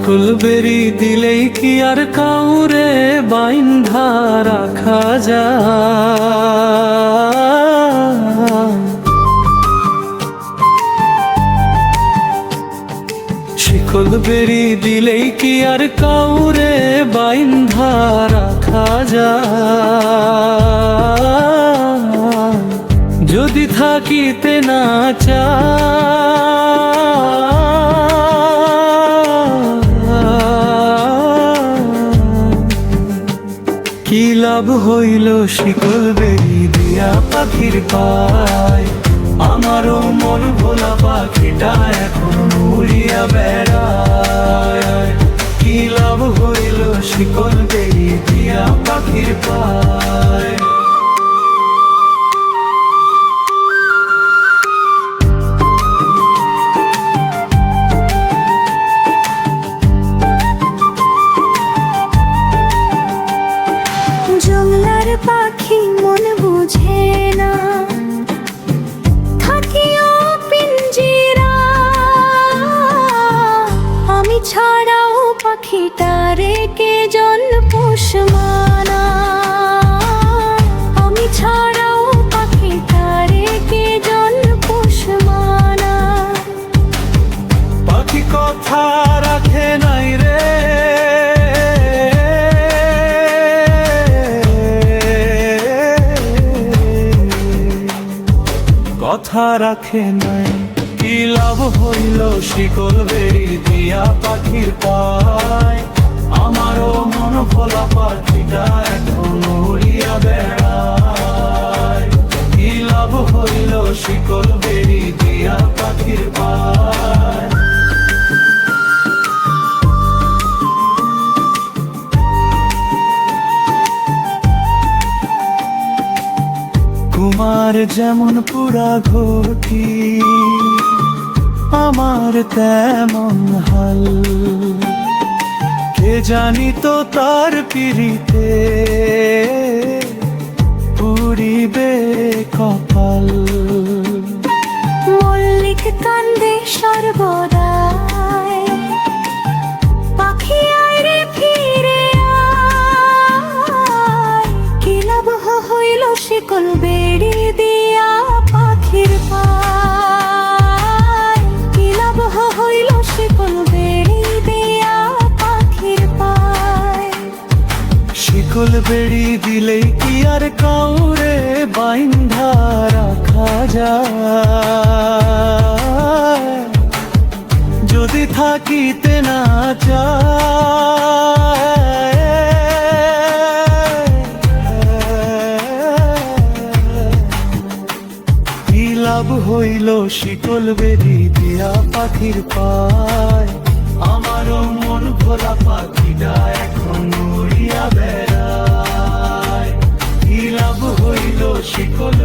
শিকল বেরি দিলেই কি আর কাউরে বাইন্ধা রাখা যায়? শিকল বেরি দিলেই কি আর কাউরে বাইন্ধা রাখা যায়? যদি থাকিতে না কি লাভ হইল শিকল বেরি দিয়া পাখির পায়? আমারও মন ভোলা পাখিটা এখন উড়িয়া বেড়ায়। কি লাভ হইল শিকল বেরি দিয়া পাখির পায়? জংলার পাখি মন বুঝে না, থাকিও পিঞ্জিরা। আমি ছাড়াও পাখিটারে কে জন পোষ মানা। আমি ছাড়াও পাখিটারে কে জন পোষ মানা। পাখি কথা রাখে নাই রে, কথা রাখে নাই। কি লাভ হইল শিকল বেরি দিয়া পাখির পায়? আমারও মন ভোলা পাখিটা এখন উড়িয়া বেড়ায়। কি লাভ হইল শিকল বেরি দিয়া পাখির পায়? তোমার যেমন পুরা ঘটি, আমার তেমন হাল। কে জানি তো তার পিড়িতে পুরিবে কপাল। মল্লিক কান্দে সর্বদাই, পাখি আয় রে ফিরে আয়। কি লাভ হইল শিকল বেরি দিয়া পাখির পায়? কি লাভ হইল শিকল বেরি দিয়া পাখির পায়? শিকল বেরি দিলেই কি আর কাউরে বাইন্ধা রাখা যায়? যদি থাকিতে না কি লাভ হইল শিকল বেরি দিয়া পাখির পায়? আমারও মন ভোলা পাখিটা এখন উড়িয়া বেড়ায়। কি লাভ হইল শিকল